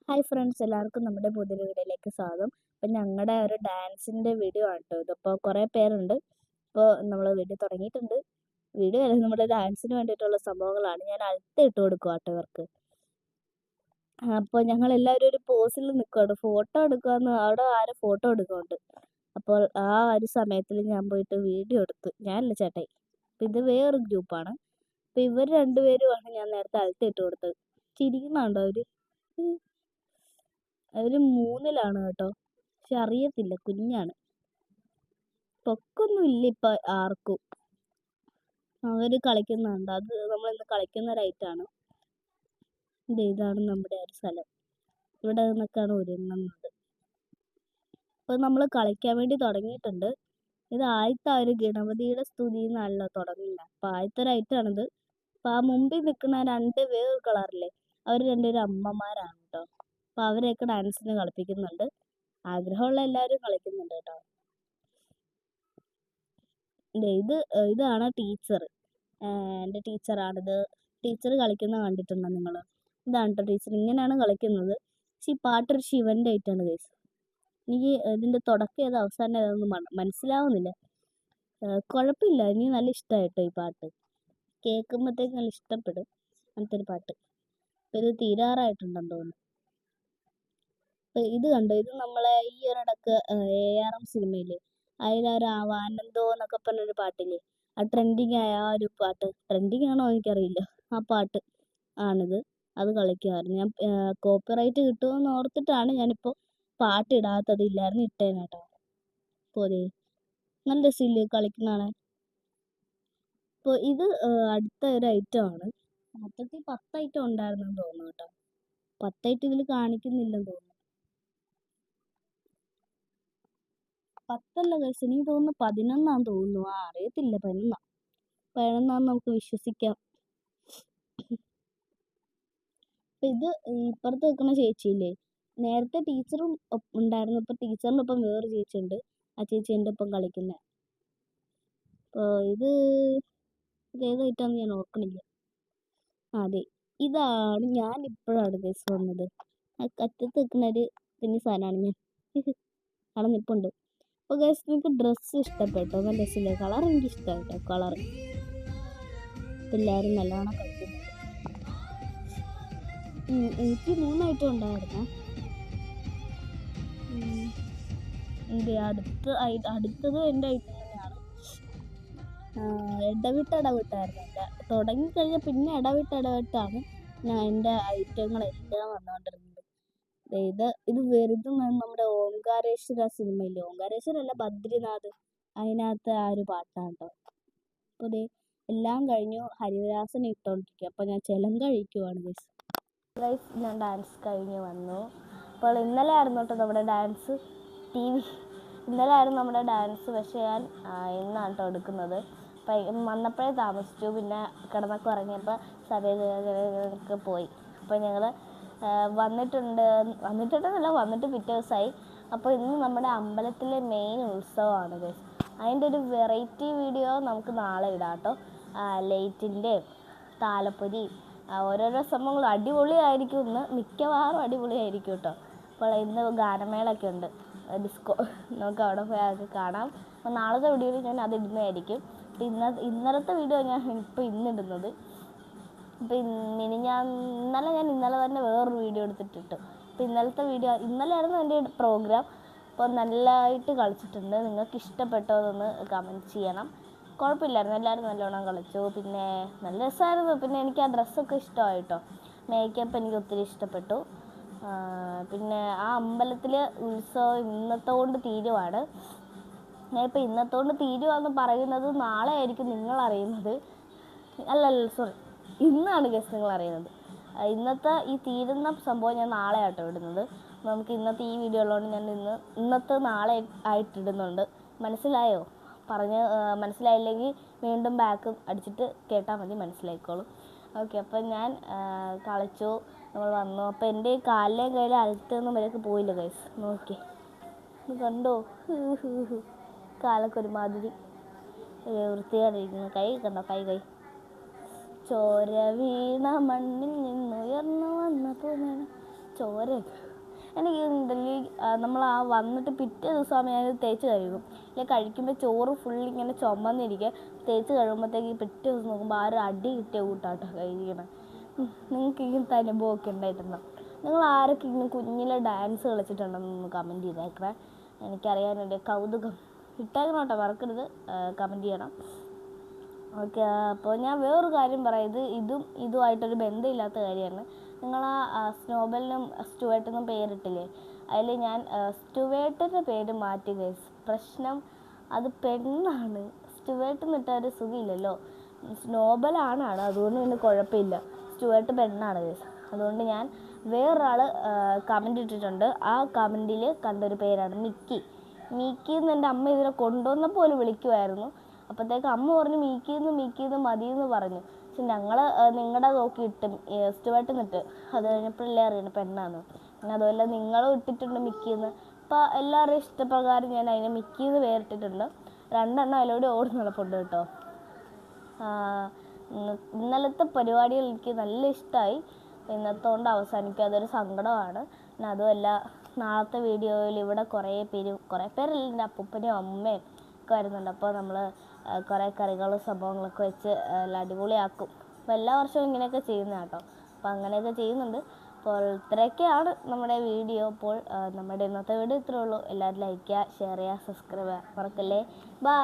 Hi friends, എല്ലാവർക്കും നമ്മുടെ പുതിയൊരു വീഡിയോയിലേക്ക് സ്വാഗതം. അപ്പം ഞങ്ങളുടെ ഒരു ഡാൻസിൻ്റെ വീഡിയോ ആണ് കേട്ടോ ഇതിപ്പോൾ കുറേ പേരുണ്ട്. ഇപ്പോൾ നമ്മൾ വീഡിയോ തുടങ്ങിയിട്ടുണ്ട്. വീഡിയോ അല്ല, നമ്മുടെ ഡാൻസിന് വേണ്ടിയിട്ടുള്ള സംഭവങ്ങളാണ്. ഞാൻ ഇട്ട് കൊടുക്കുക കേട്ടോ ഇവർക്ക്. അപ്പോൾ ഞങ്ങളെല്ലാവരും ഒരു പോസിൽ നിൽക്കുകയാണ്. ഫോട്ടോ എടുക്കുകയെന്ന് അവിടെ ആരും ഫോട്ടോ എടുക്കുന്നുണ്ട്. അപ്പോൾ ആ ഒരു സമയത്തിൽ ഞാൻ പോയിട്ട് വീഡിയോ എടുത്തു. ഞാനല്ല ചേട്ടായി. അപ്പം ഇത് വേറൊരു ഗ്രൂപ്പാണ്. അപ്പോൾ ഇവർ രണ്ടുപേരുമാണ് ഞാൻ നേരത്തെ ഇട്ട് കൊടുത്തത്. ചിരിക്കുന്നുണ്ടോ അവർ? അവർ 3-ലാണ് കേട്ടോ. പക്ഷെ അറിയത്തില്ല, കുഞ്ഞാണ്. പൊക്കൊന്നും ഇല്ല ഇപ്പം ആർക്കും. അവർ കളിക്കുന്നുണ്ട്. അത് നമ്മളിന്ന് കളിക്കുന്ന ഒരൈറ്റാണ്. ഇതാണ് നമ്മുടെ ഒരു സ്ഥലം. ഇവിടെ നിന്നൊക്കെയാണ് ഒരുങ്ങുന്നത്. അപ്പോൾ നമ്മൾ കളിക്കാൻ വേണ്ടി തുടങ്ങിയിട്ടുണ്ട്. ഇത് ആദ്യത്തെ ആ ഒരു ഗണപതിയുടെ സ്തുതിയിൽ നിന്നാണല്ലോ തുടങ്ങുന്നത്. അപ്പോൾ ആദ്യത്തെ ഒരു ഐറ്റാണിത്. അപ്പോൾ ആ മുമ്പിൽ നിൽക്കുന്ന 2 വേറെ കളറില്ലേ, അവർ രണ്ടുപേരും അമ്മമാരാണ് കേട്ടോ. അപ്പോൾ അവരെയൊക്കെ ഡാൻസിന് കളിപ്പിക്കുന്നുണ്ട്. ആഗ്രഹമുള്ള എല്ലാവരും കളിക്കുന്നുണ്ട് കേട്ടോ. ഇതാണ് ടീച്ചർ. എൻ്റെ ടീച്ചറാണിത്. ടീച്ചർ കളിക്കുന്നത് കണ്ടിട്ടുണ്ടോ നിങ്ങൾ? ഇതാണ് കേട്ടോ ടീച്ചർ. ഇങ്ങനെയാണ് കളിക്കുന്നത്. പക്ഷെ ഈ പാട്ടൊരു ശിവൻ്റെ ആയിട്ടാണ് ഗൈസ്. എനിക്ക് ഇതിൻ്റെ തുടക്കം ഏത് അവസാനം ഏതൊന്നും മനസ്സിലാവുന്നില്ല. കുഴപ്പമില്ല, എനിക്ക് നല്ല ഇഷ്ടമായിട്ടോ ഈ പാട്ട്. കേൾക്കുമ്പോഴത്തേക്ക് നല്ല ഇഷ്ടപ്പെടും അങ്ങനത്തെ ഒരു പാട്ട്. അപ്പോൾ ഇത് തീരാറായിട്ടുണ്ടെന്ന് തോന്നുന്നു. ഇത് കണ്ടോ, ഇത് നമ്മളെ ഈ ഒരിടക്ക് ARM സിനിമയില്ലേ, അതിലൊരു ആനന്ദോ എന്നൊക്കെ പറഞ്ഞൊരു പാട്ടില്ലേ, ആ ട്രെൻഡിങ് ആയ ആ ഒരു പാട്ട്. ട്രെൻഡിങ് ആണോ എനിക്കറിയില്ല. ആ പാട്ട് ആണിത്. അത് കളിക്കുമായിരുന്നു. ഞാൻ കോപ്പിറൈറ്റ് കിട്ടുമെന്ന് ഓർത്തിട്ടാണ് ഞാനിപ്പോൾ പാട്ട് ഇടാത്തത്. ഇല്ലായിരുന്നു ഇട്ടേനെ കേട്ടോ. അപ്പോൾ നല്ല രസമില്ലേ കളിക്കുന്നതാണ്. അപ്പോൾ ഇത് അടുത്ത ഒരു ഐറ്റമാണ്. മൊത്തത്തിൽ 10 ഐറ്റം ഉണ്ടായിരുന്നെന്ന് തോന്നുന്നു കേട്ടോ. 10 ഐറ്റം ഇതിൽ കാണിക്കുന്നില്ലെന്ന് തോന്നുന്നു. 10 ഗൈസ്, എനിക്ക് തോന്നുന്നു 11 തോന്നുന്നു. അറിയത്തില്ല, 11 നമുക്ക് വിശ്വസിക്കാം. അപ്പം ഇത് ഇപ്പുറത്ത് നിൽക്കുന്ന ചേച്ചിയില്ലേ, നേരത്തെ ടീച്ചറും ഉണ്ടായിരുന്നു. ഇപ്പം ടീച്ചറിൻ്റെ ഒപ്പം വേറെ ചേച്ചിയുണ്ട്. ആ ചേച്ചി എൻ്റെ ഒപ്പം കളിക്കുന്നത്. അപ്പോൾ ഇത് ഏതായിട്ടാന്ന് ഞാൻ ഓർക്കണില്ല. അതെ, ഇതാണ്. ഞാൻ ഇപ്പോഴാണ് ഗൈസ് വന്നത്. ആ അറ്റത്ത് നിൽക്കുന്ന ഒരു കുഞ്ഞു സാധനമാണ് ഞാൻ. അവിടെ നിൽപ്പുണ്ട്. അപ്പോൾ ഗൈസ്, നിങ്ങൾക്ക് ഡ്രസ്സ് ഇഷ്ടപ്പെട്ടോ? നല്ല രസമില്ലേ കളർ? എനിക്ക് ഇഷ്ടമായിട്ടോ കളർ. എല്ലാവരും നല്ലോണം കളിക്കുന്നു. എനിക്ക് 3 ഐറ്റം ഉണ്ടായിരുന്നു. അടുത്തത് എൻ്റെ ഐറ്റം തന്നെയാണ്. ഇടവിട്ടായിരുന്നു എൻ്റെ. തുടങ്ങിക്കഴിഞ്ഞാൽ പിന്നെ ഇടവിട്ടാണ് ഞാൻ എൻ്റെ ഐറ്റങ്ങളെല്ലാം വന്നുകൊണ്ടിരുന്നത്. ഇത് വെറുതെ നമ്മുടെ ഓംകാരേശ്വര സിനിമയില്ലേ, ഓംകാരേശ്വരല്ല, ബദ്രിനാഥ്, അതിനകത്ത് ആ ഒരു പാട്ടാണ് കേട്ടോ. അപ്പോൾ എല്ലാം കഴിഞ്ഞു. ഹരിവരാസനം ഇട്ടുകൊണ്ടിരിക്കുക. അപ്പോൾ ഞാൻ ചെലം കഴിക്കുവാണ് ഗൈസ്. ഞാൻ ഡാൻസ് കഴിഞ്ഞ് വന്നു. അപ്പോൾ ഇന്നലെ ആയിരുന്നു കേട്ടോ നമ്മുടെ ഡാൻസ്. ഇന്നലെ ആയിരുന്നു നമ്മുടെ ഡാൻസ്. പക്ഷേ ഞാൻ ഇന്നാണ് കേട്ടോ എടുക്കുന്നത്. അപ്പം വന്നപ്പോഴേ താമസിച്ചു. പിന്നെ കിടന്നൊക്കെ ഉറങ്ങിയപ്പോൾ സമയമൊക്കെ പോയി. അപ്പോൾ ഞങ്ങൾ വന്നിട്ട് പിറ്റേ ദിവസമായി. അപ്പോൾ ഇന്ന് നമ്മുടെ അമ്പലത്തിലെ മെയിൻ ഉത്സവമാണ് ഗൈസ്. അതിൻ്റെ ഒരു വെറൈറ്റി വീഡിയോ നമുക്ക് നാളെ ഇടാം കേട്ടോ. ലൈറ്റിൻ്റെയും താലപ്പൊരി ഓരോരോ സംഭവങ്ങളും അടിപൊളിയായിരിക്കും. ഇന്ന് മിക്കവാറും അടിപൊളിയായിരിക്കും കേട്ടോ. അപ്പോൾ ഇന്ന് ഗാനമേളൊക്കെ ഉണ്ട്, ഡിസ്കോ. നമുക്ക് അവിടെ പോയി അതൊക്കെ കാണാം. അപ്പോൾ നാളത്തെ വീഡിയോയിൽ ഞാൻ അത് ഇടുന്നതായിരിക്കും. ഇന്നലത്തെ വീഡിയോ ഞാൻ ഇന്നിടുന്നത്. അപ്പോൾ ഇന്നലെ തന്നെ വേറൊരു വീഡിയോ എടുത്തിട്ടിട്ടു. അപ്പോൾ ഇന്നലത്തെ വീഡിയോ ഇന്നലെയായിരുന്നു എൻ്റെ പ്രോഗ്രാം. അപ്പോൾ നല്ലതായിട്ട് കളിച്ചിട്ടുണ്ട്. നിങ്ങൾക്ക് ഇഷ്ടപ്പെട്ടോ എന്നൊന്ന് കമൻറ്റ് ചെയ്യണം. കുഴപ്പമില്ലായിരുന്നു, എല്ലാവരും നല്ലോണം കളിച്ചു. പിന്നെ നല്ല രസമായിരുന്നു. പിന്നെ എനിക്ക് ആ ഡ്രസ്സൊക്കെ ഇഷ്ടമായിട്ടോ. മേക്കപ്പ് എനിക്ക് ഒത്തിരി ഇഷ്ടപ്പെട്ടു. പിന്നെ ആ അമ്പലത്തിൽ ഉത്സവം ഇന്നത്തോണ്ട് തീരുവാണ്. ഞാനിപ്പോൾ ഇന്നത്തോണ്ട് തീരുവാന്ന് പറയുന്നത് നാളെ ആയിരിക്കും നിങ്ങൾ അറിയുന്നത്. സോറി, ഇന്നാണ് ഗസ് നിങ്ങൾ അറിയുന്നത്. ഇന്നത്തെ ഈ തീരുന്ന സംഭവം ഞാൻ നാളെ ആട്ടോ ഇടുന്നത്. നമുക്ക് ഇന്നത്തെ ഈ വീഡിയോ ഉള്ളതുകൊണ്ട് ഞാൻ ഇന്നത്തെ നാളെ ആയിട്ടിടുന്നുണ്ട്. മനസ്സിലായോ? മനസ്സിലായില്ലെങ്കിൽ വീണ്ടും ബാക്ക് അടിച്ചിട്ട് കേട്ടാൽ മതി, മനസ്സിലായിക്കോളും. ഓക്കെ, അപ്പം ഞാൻ കളിച്ചു, നമ്മൾ വന്നു. അപ്പോൾ എൻ്റെ ഈ കാലിലെയും കയ്യിലെ അഴുത്തൊന്നും വരെയൊക്കെ പോയില്ല ഗൈസ്. നോക്കി കണ്ടോ, കാലൊക്കെ ഒരുമാതിരി വൃത്തികേടായിരിക്കുന്നു. കൈ കണ്ടോ, കൈ ചോര വീണ മണ്ണിൽ നിന്നുയർന്നു വന്ന പൂമേന ചോരയൊക്കെ എനിക്ക് ഉണ്ടെങ്കിൽ നമ്മൾ ആ വന്നിട്ട് പിറ്റേ ദിവസം ഞാൻ തേച്ച് കഴുകും. അല്ലെങ്കിൽ കഴിക്കുമ്പോൾ ചോറ് ഫുൾ ഇങ്ങനെ ചുമന്നിരിക്കുക, തേച്ച് കഴിയുമ്പോഴത്തേക്ക് പിറ്റേ ദിവസം നോക്കുമ്പോൾ ആ ഒരു അടി കിട്ടിയ കൂട്ടാട്ടോ കഴിക്കണം. നിങ്ങൾക്ക് ഇങ്ങനത്തെ അനുഭവമൊക്കെ ഉണ്ടായിട്ടുണ്ടോ? നിങ്ങൾ ആരൊക്കെ ഇങ്ങനെ കുഞ്ഞിലെ ഡാൻസ് കളിച്ചിട്ടുണ്ടെന്നൊന്ന് കമൻറ്റ് ചെയ്തേക്കണേ. എനിക്കറിയാനുണ്ട്, കൗതുകം. ഇട്ടേക്കണം കേട്ടോ, മറക്കരുത്, കമൻറ്റ് ചെയ്യണം. ഓക്കെ. അപ്പോൾ ഞാൻ വേറൊരു കാര്യം പറയാം. ഇതുമായിട്ടൊരു ബന്ധമില്ലാത്ത കാര്യമാണ്. നിങ്ങൾ ആ സ്നോബലിനും സ്റ്റുവേർട്ടിനും പേരിട്ടില്ലേ, അതിൽ ഞാൻ സ്റ്റുവേർട്ടിൻ്റെ പേര് മാറ്റി ഗൈസ്. പ്രശ്നം അത് പെണ്ണാണ്. സ്റ്റുവേർട്ട് എന്നിട്ട് ഒരു സുഖമില്ലല്ലോ. സ്നോബലാണ്, അതുകൊണ്ട് പിന്നെ കുഴപ്പമില്ല. സ്റ്റുവേർട്ട് പെണ്ണാണ് ഗൈസ്. അതുകൊണ്ട് ഞാൻ വേറൊരാൾ കമൻ്റ് ഇട്ടിട്ടുണ്ട്. ആ കമൻറ്റിൽ കണ്ടൊരു പേരാണ് മിക്കി. എന്ന് എൻ്റെ അമ്മ ഇതിനെ കൊണ്ടുവന്നപ്പോൾ പോലും വിളിക്കുമായിരുന്നു. അപ്പോഴത്തേക്ക് അമ്മ പറഞ്ഞു മീക്കിന്ന് മതിയെന്ന് പറഞ്ഞു. പക്ഷെ ഞങ്ങൾ നിങ്ങളുടെ നോക്കി ഇട്ടും സ്റ്റുവേർട്ട് നിട്ട്, അത് കഴിഞ്ഞപ്പോഴല്ലേ അറിയണം പെണ്ണാന്ന്. പിന്നെ അതുപോലെ നിങ്ങളും ഇട്ടിട്ടുണ്ട് മിക്കിന്ന്. അപ്പോൾ എല്ലാവരുടെയും ഇഷ്ടപ്രകാരം ഞാൻ അതിനെ മിക്കിന്ന് പേരിട്ടിട്ടുണ്ട്. 2 എണ്ണം അതിലൂടെ ഓടി നടപ്പുണ്ട് കേട്ടോ. ഇന്നലത്തെ പരിപാടികൾ എനിക്ക് നല്ല ഇഷ്ടമായി. ഇന്നത്തെ കൊണ്ട് അവസാനിക്കും, അതൊരു സങ്കടമാണ്. പിന്നെ അതുമല്ല, നാളത്തെ വീഡിയോയിൽ ഇവിടെ കുറേ പേരല്ല, എൻ്റെ അപ്പൂപ്പനും അമ്മയും ഒക്കെ വരുന്നുണ്ട്. അപ്പോൾ നമ്മൾ കുറേ കറികളും സംഭവങ്ങളൊക്കെ വെച്ച് എല്ലാം അടിപൊളിയാക്കും. അപ്പോൾ എല്ലാ വർഷവും ഇങ്ങനെയൊക്കെ ചെയ്യുന്നത് കേട്ടോ. അപ്പോൾ അങ്ങനെയൊക്കെ ചെയ്യുന്നുണ്ട്. അപ്പോൾ ഇത്രയൊക്കെയാണ് നമ്മുടെ വീഡിയോ. അപ്പോൾ നമ്മുടെ ഇന്നത്തെ വീഡിയോ ഇത്രയേ ഉള്ളൂ. എല്ലാവരും ലൈക്ക് ചെയ്യുക, ഷെയർ ചെയ്യുക, സബ്സ്ക്രൈബ് ചെയ്യുക, മറക്കല്ലേ. ബൈ.